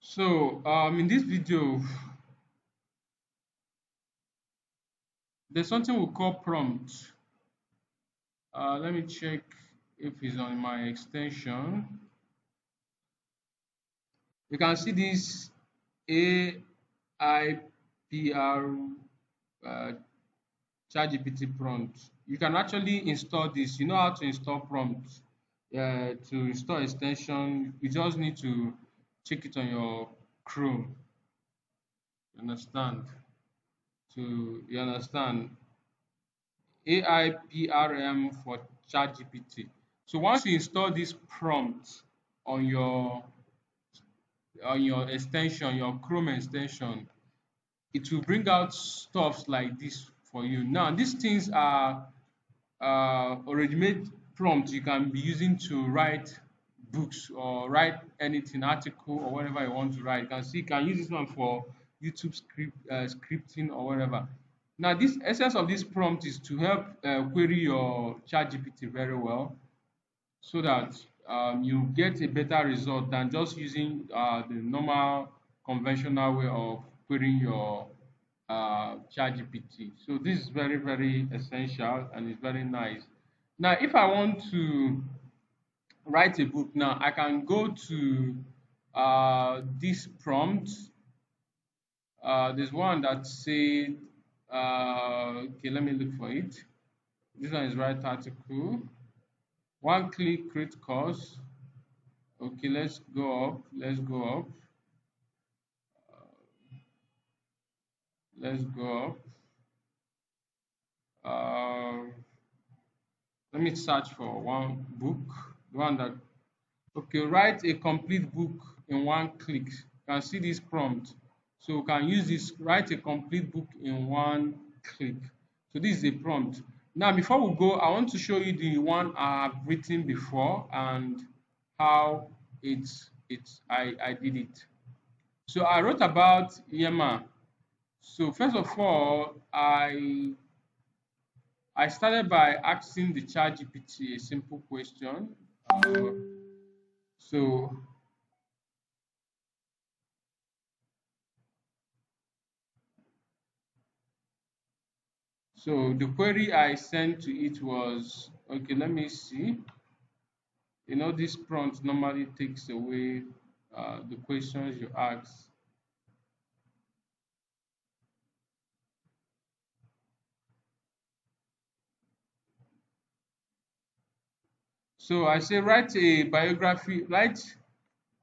So in this video, there's something we call prompt. Let me check if it's on my extension. You can see this AIPR uh, ChatGPT prompt. You can actually install this. You know how to install prompts. To install extension, you just need to check it on your Chrome. You understand? You understand? AIPRM for ChatGPT. So once you install this prompt on your extension, your Chrome extension, it will bring out stuffs like this for you. Now, these things are already made prompts you can be using to write books or write anything, article or whatever you want to write. You can use this one for YouTube scripting or whatever. Now, this essence of this prompt is to help query your ChatGPT very well, so that you get a better result than just using the normal conventional way of querying your ChatGPT. So this is very, very essential and it's very nice. Now, if I want to write a book, now I can go to this prompt. There's one that said, okay, let me look for it. This one is write article. One click create course. Okay, let's go up. Let's go up. Let's go up. Let me search for one book. The one that, okay, write a complete book in one click. You can see this prompt. So you can use this, write a complete book in one click. So this is a prompt. Now, before we go, I want to show you the one I've written before and how I did it. So I wrote about Yema. So first of all, I started by asking the ChatGPT a simple question. So the query I sent to it was, okay, let me see. You know, this prompt normally takes away the questions you ask. So I say write a biography, write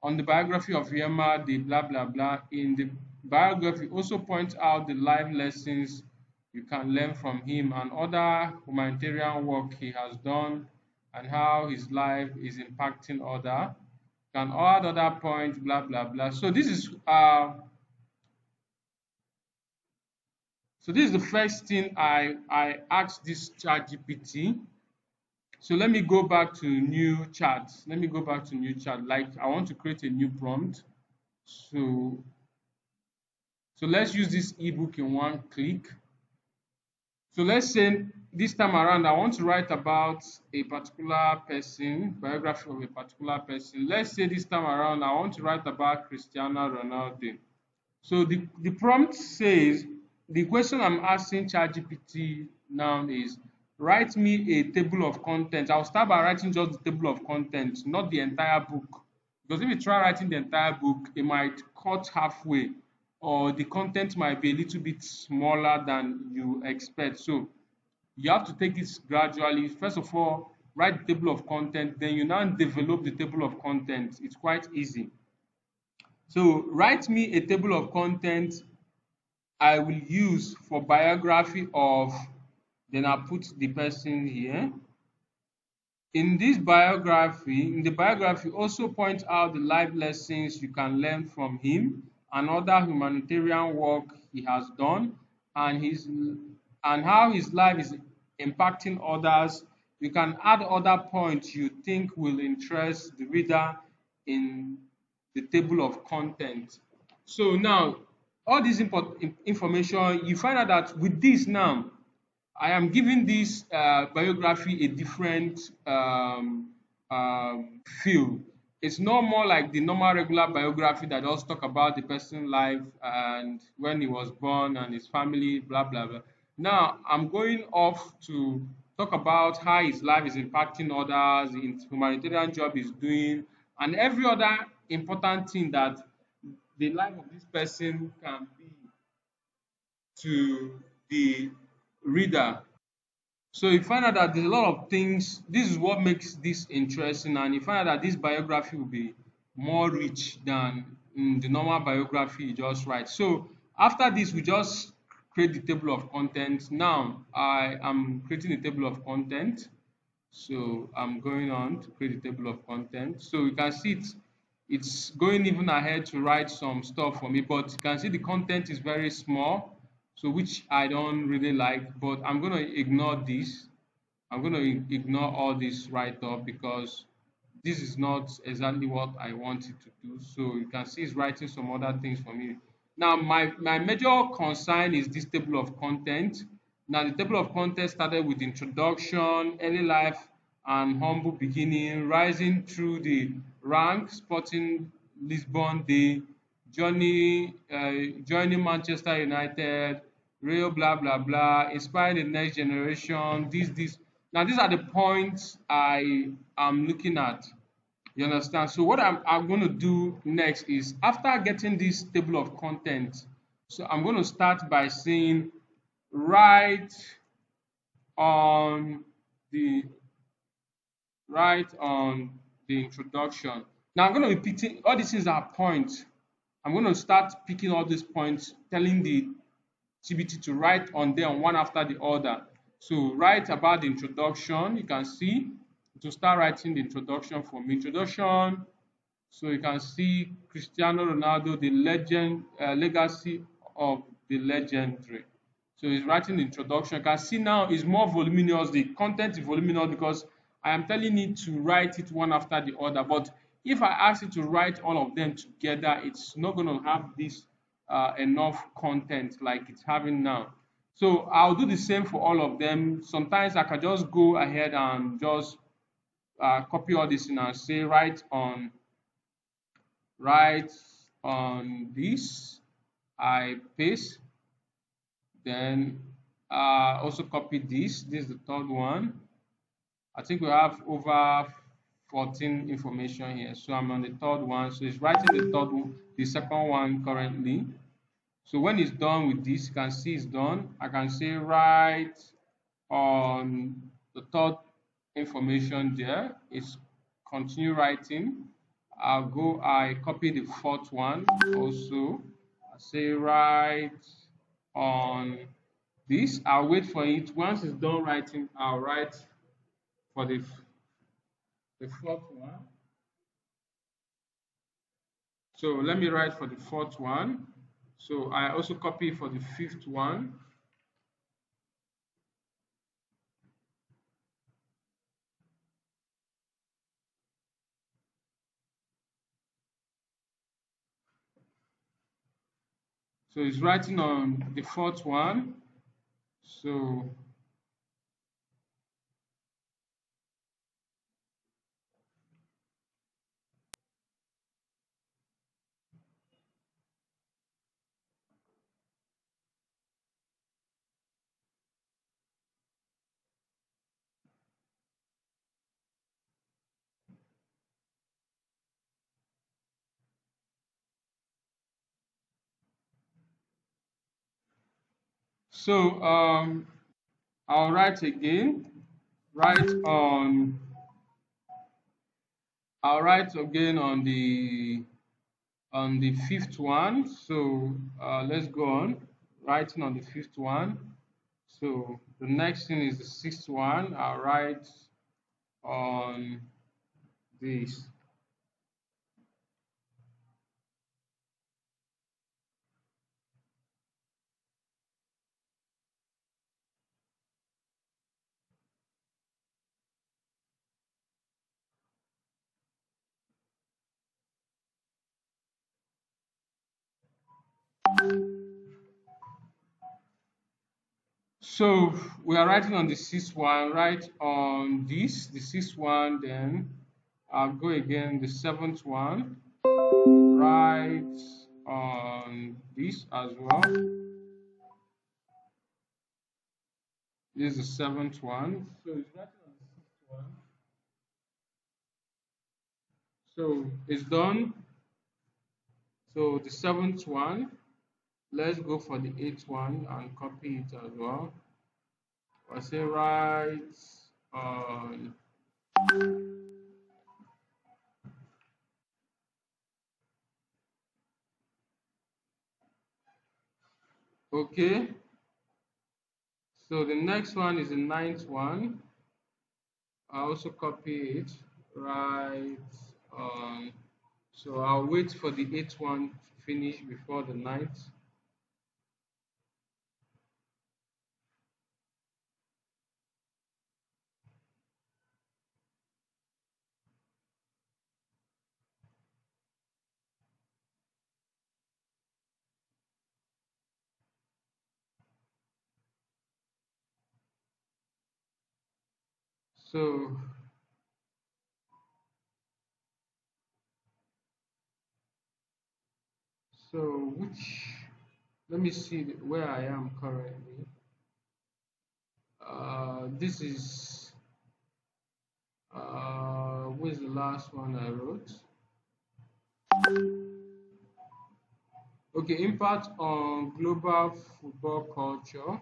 on the biography of Yema, the blah blah blah. In the biography, also point out the life lessons you can learn from him and other humanitarian work he has done and how his life is impacting other. Can add other points, blah blah blah. So this is the first thing I asked this chat GPT. So let me go back to new chat. Let me go back to new chat. Like I want to create a new prompt. So let's use this ebook in one click. So let's say this time around I want to write about a particular person, biography of a particular person. Let's say this time around I want to write about Cristiano Ronaldo. So the prompt says, the question I'm asking ChatGPT now is, write me a table of contents. I'll start by writing just the table of contents, not the entire book. Because if you try writing the entire book, it might cut halfway, or the content might be a little bit smaller than you expect. So you have to take it gradually. First of all, write the table of content, then you now develop the table of content. It's quite easy. So write me a table of contents I will use for biography of, then I put the person here. In the biography also point out the life lessons you can learn from him and other humanitarian work he has done and how his life is impacting others. You can add other points you think will interest the reader in the table of content. So now, all this information, you find out that with this now, I am giving this biography a different feel. it's no more like the normal regular biography that just talk about the person's life and when he was born and his family, blah blah blah. Now I'm going off to talk about how his life is impacting others, the humanitarian job he's doing, and every other important thing that the life of this person can be to the reader. So you find out that there's a lot of things. This is what makes this interesting, and you find out that this biography will be more rich than the normal biography you just write. So after this, we just create the table of contents. Now I am creating a table of content. So I'm going on to create a table of content. So you can see it's going even ahead to write some stuff for me, but you can see the content is very small, so which I don't really like, but I'm going to ignore this. I'm going to ignore all this write up because this is not exactly what I wanted to do. So you can see it's writing some other things for me. Now my major concern is this table of content. Now the table of content started with introduction, early life and humble beginning, rising through the rank, sporting Lisbon Day, joining Manchester United, real blah blah blah, inspiring the next generation, this. Now these are the points I am looking at. You understand? So what I'm going to do next is after getting this table of content, so I'm going to start by saying write on the write on the introduction. Now I'm going to be picking all these things are points. I'm going to start picking all these points, telling the GBT to write on them one after the other. So write about the introduction. You can see to start writing the introduction from introduction. So you can see Cristiano Ronaldo, the legend, legacy of the legendary. So he's writing the introduction. You can see now it's more voluminous. The content is voluminous because I am telling it to write it one after the other. But if I ask it to write all of them together, it's not going to have this enough content like it's having now. So I'll do the same for all of them. Sometimes I can just go ahead and just copy all this in and say write on this. I paste, then also copy this. This is the third one. I think we have over 14 information here. So I'm on the third one. So it's writing the third one, the second one currently. So when it's done with this, you can see it's done. I can say write on the third information there. It's continue writing. I copy the fourth one also. I say write on this. I'll wait for it. Once it's done writing, I'll write for the fourth one. So let me write for the fourth one. So I also copy for the fifth one. So it's writing on the fourth one. So so I'll write again. Write on I'll write again on the fifth one. So let's go on writing on the fifth one. So the next thing is the sixth one. I'll write on this. So we are writing on the sixth one. Write on this, the sixth one, then I'll go again. The seventh one, write on this as well. This is the seventh one. So it's writing on the sixth one. So it's done. So the seventh one, let's go for the eighth one and copy it as well. I say write on. Okay. So the next one is the ninth one. I also copy it, write on. So I'll wait for the eighth one to finish before the ninth. So which, let me see where I am currently. This is where's the last one I wrote? Okay, impact on global football culture.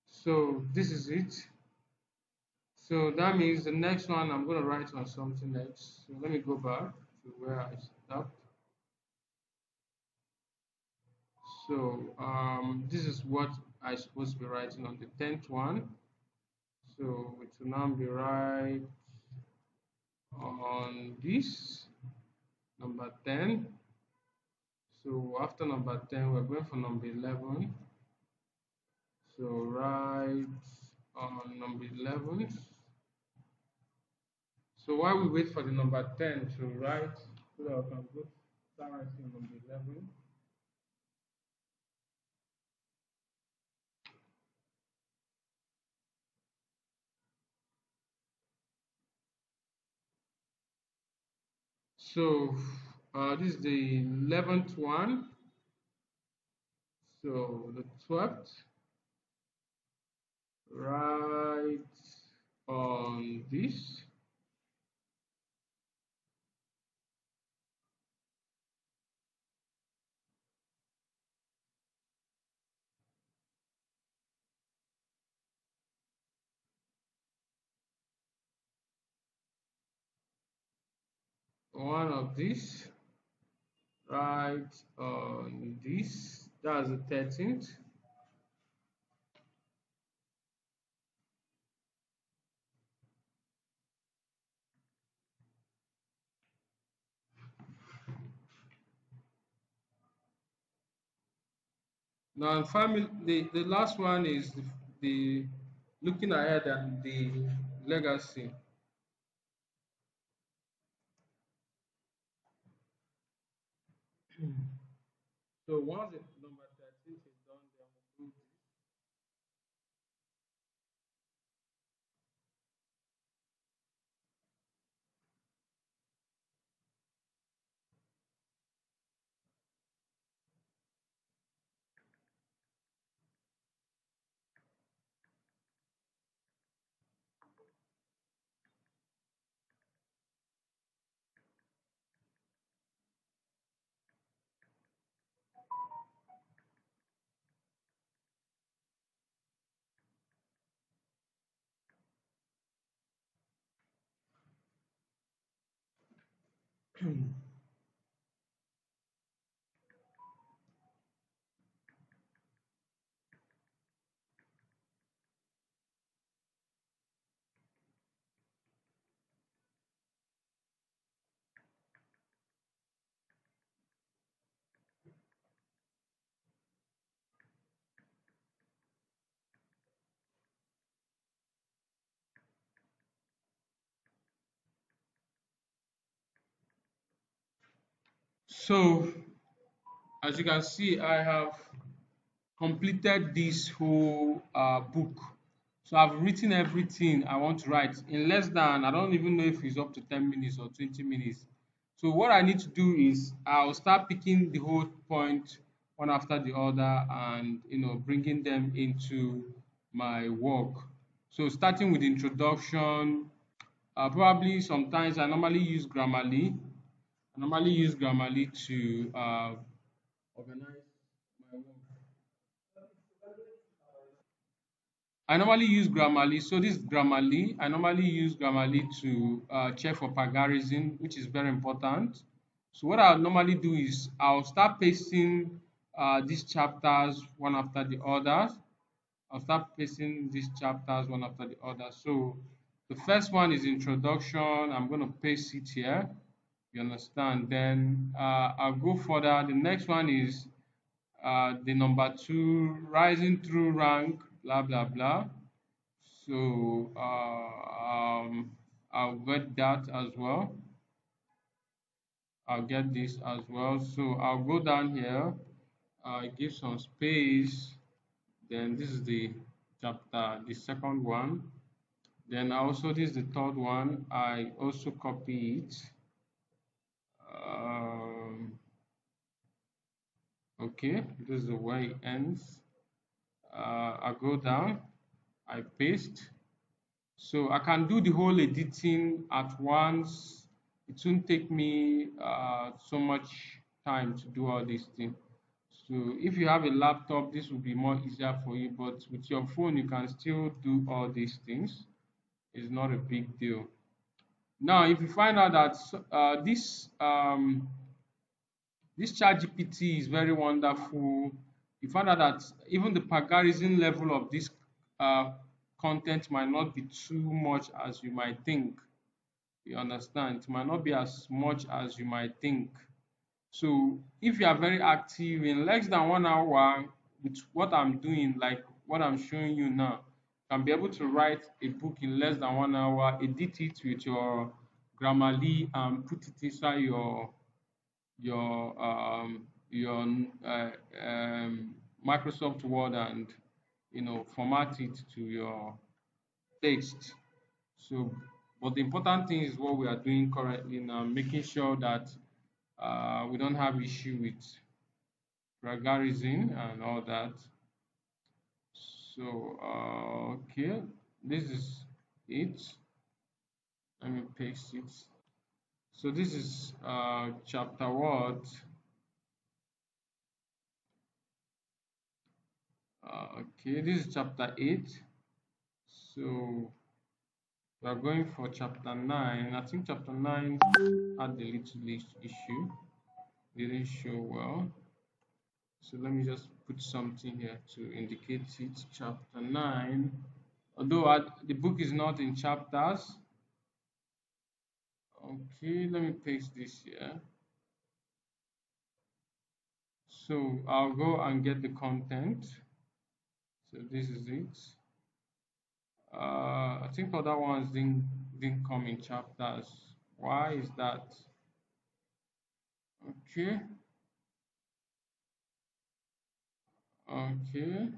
So this is it. So that means the next one I'm going to write on something else. So let me go back to where I stopped. So this is what I supposed to be writing on the 10th one. So it will now be right on this number 10. So after number 10, we're going for number 11. So right on number 11. So while we wait for the number 10 to write, so that I can go start writing on number 11. So this is the 11th one. So the 12th, write on this. One of this, write on this. That's the 13th. Now, family, the last one is the looking ahead and the legacy. So once the number 13 is done, then we'll do So, as you can see, I have completed this whole book. So I've written everything I want to write in less than, I don't even know if it's up to 10 minutes or 20 minutes. So what I need to do is I'll start picking the whole point one after the other and bringing them into my work. So starting with introduction, probably sometimes I normally use Grammarly. I normally use Grammarly to organize my work. I normally use Grammarly. So this is Grammarly. I normally use Grammarly to check for plagiarism, which is very important. So what I'll normally do is I'll start pasting these chapters one after the others. I'll start pasting these chapters one after the other. So the first one is introduction. I'm going to paste it here. You understand? Then I'll go further. The next one is the number two, rising through rank, blah blah blah. So I'll get that as well. I'll get this as well. So I'll go down here, give some space. Then this is the chapter, the second one. Then also this is the third one. I also copy it. Um, okay, this is the way it ends. I go down, I paste. So I can do the whole editing at once. It won't take me so much time to do all these things. So if you have a laptop, this will be more easier for you. But with your phone, you can still do all these things. It's not a big deal. Now, if you find out that this ChatGPT is very wonderful, you find out that even the plagiarism level of this uh, content might not be too much as you might think. You understand? It might not be as much as you might think. So if you are very active in less than 1 hour with what I'm doing, like what I'm showing you now, you can be able to write a book in less than 1 hour, edit it with your Grammarly and put it inside your Microsoft Word and format it to your taste. So, but the important thing is what we are doing currently now, making sure that we don't have issue with plagiarism and all that. So, okay, this is it. Let me paste it. So this is chapter what? Okay, this is chapter 8. So we are going for chapter 9. I think chapter 9 had a little issue, didn't show well. So let me just put something here to indicate it. Chapter 9. Although the book is not in chapters. Okay, let me paste this here. So I'll go and get the content. So this is it. I think other ones didn't come in chapters. Why is that? Okay, okay.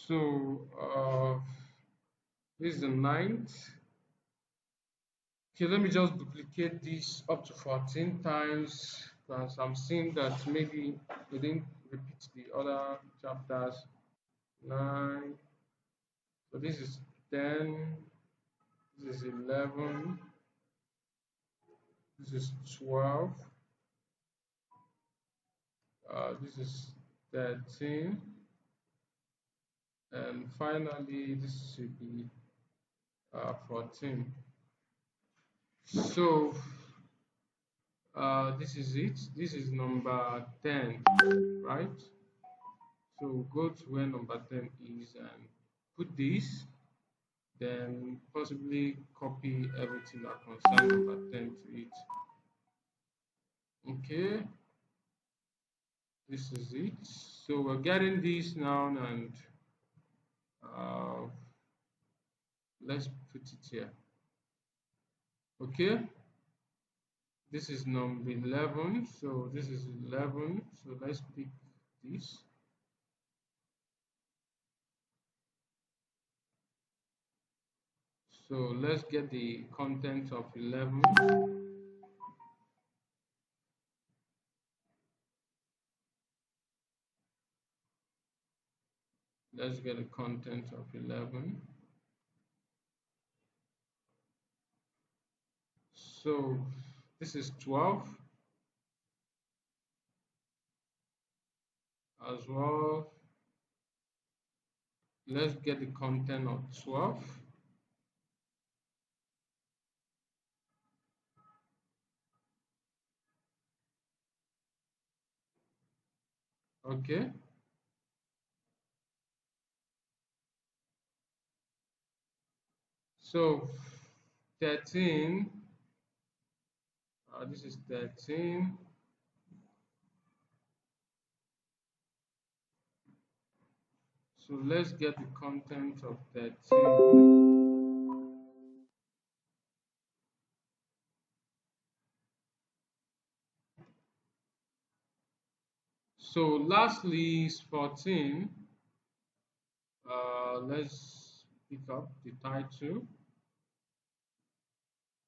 So this is the ninth. Okay, let me just duplicate this up to 14 times because I'm seeing that maybe they didn't repeat the other chapters. 9. So this is 10. This is 11. This is 12. This is 13. And finally, this should be 14. So this is it. This is number 10, right? So go to where number 10 is and put this, then possibly copy everything that concerns number 10 to it. Okay, this is it. So we're getting this now, and uh, let's put it here. Okay, this is number 11. So this is 11. So let's pick this. So let's get the content of 11. Let's get the content of 11. So this is 12 as well. Let's get the content of 12. Okay. So 13. This is 13. So let's get the content of 13. So lastly is 14. Let's pick up the title.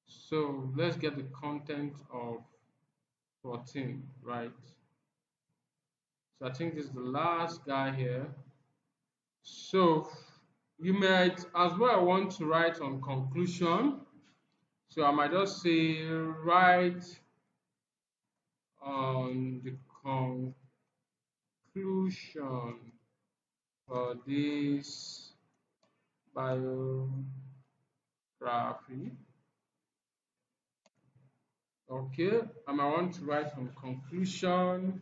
So let's get the content of 14, right? So I think this is the last guy here. So you might as well want to write on conclusion. So I might just say write on the conclusion for this biography. Okay, and I want to write on conclusion.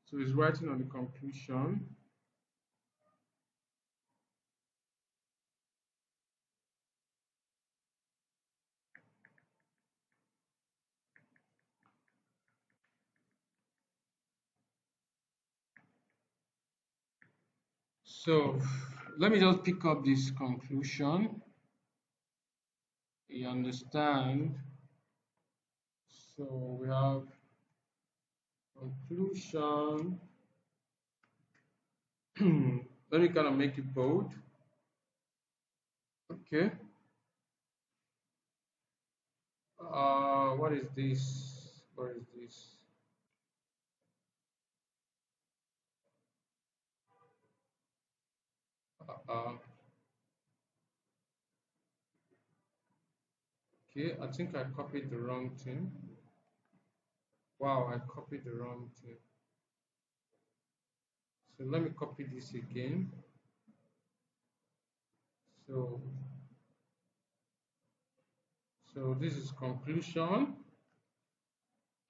So it's writing on the conclusion. So let me just pick up this conclusion. You understand? So we have conclusion. Let me kind of make it bold. Okay. What is this? What is this? Uh, okay, I think I copied the wrong thing. Wow, I copied the wrong thing. So let me copy this again. So, so this is conclusion.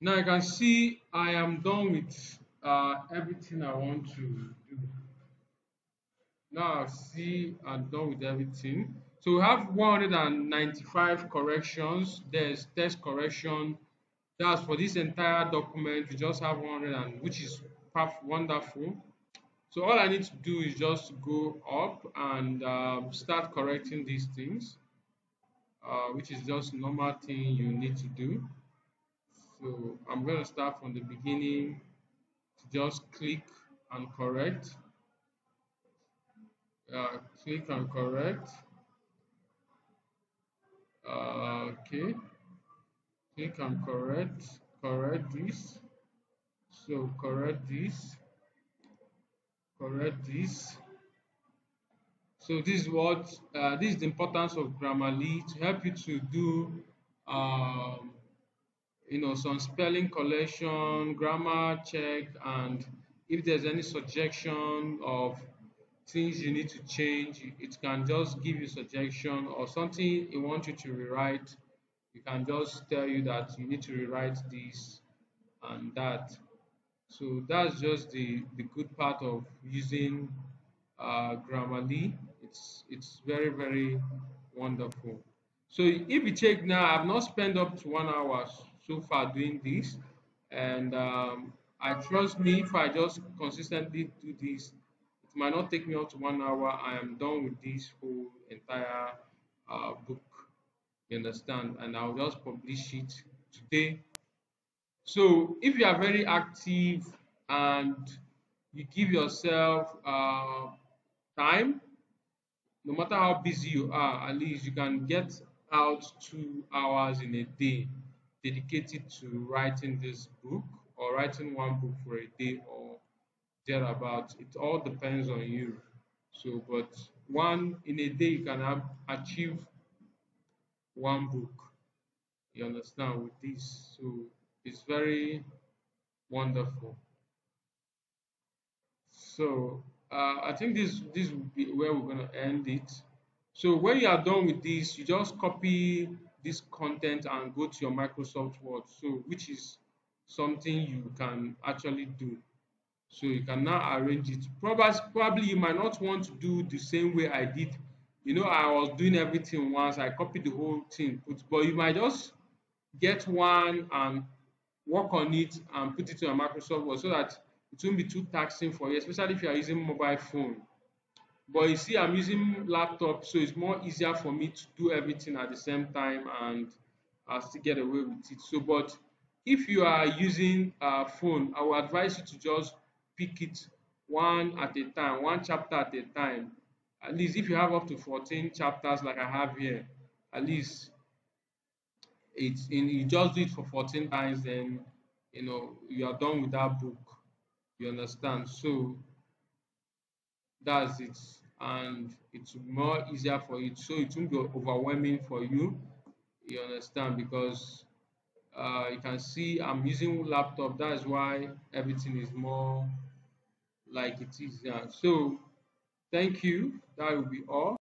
Now you can see I am done with everything I want to do. Now I see I'm done with everything. So we have 195 corrections. There's text correction. That's for this entire document. We just have 100, and which is wonderful. So all I need to do is just go up and start correcting these things, which is just normal thing you need to do. So I'm going to start from the beginning to just click and correct. Click and correct. Okay, click and correct this. So correct this. So this is what this is the importance of Grammarly to help you to do um, some spelling collection, grammar check, and if there's any suggestion of things you need to change, it can just give you suggestion or something it wants you to rewrite. You can just tell you that you need to rewrite this and that. So that's just the good part of using Grammarly. It's very wonderful. So if you check now, I've not spent up to 1 hour so far doing this, and I trust me if I just consistently do this, it might not take me up to 1 hour. I am done with this whole entire book. You understand? And I'll just publish it today. So if you are very active and you give yourself time, no matter how busy you are, at least you can get out 2 hours in a day dedicated to writing this book or writing one book for a day or thereabout. It all depends on you. So, but one in a day you can achieve one book. You understand with this, so it's very wonderful. So I think this will be where we're going to end it. So when you are done with this, you just copy this content and go to your Microsoft Word. So which is something you can actually do. So you can now arrange it. Probably you might not want to do the same way I did. You know, I was doing everything once. I copied the whole thing, but you might just get one and work on it and put it on your Microsoft Word so that it won't be too taxing for you, especially if you are using mobile phone. But you see, I'm using laptop, so it's more easier for me to do everything at the same time and I'll still get away with it. So, but if you are using a phone, I will advise you to just pick it one at a time, one chapter at a time. At least if you have up to 14 chapters like I have here, at least it's in you just do it for 14 times, then you are done with that book. You understand? So that's it, and it's more easier for you, so it won't be overwhelming for you. You understand? Because you can see I'm using laptop, that's why everything is more like it is. Yeah. So thank you, that will be all.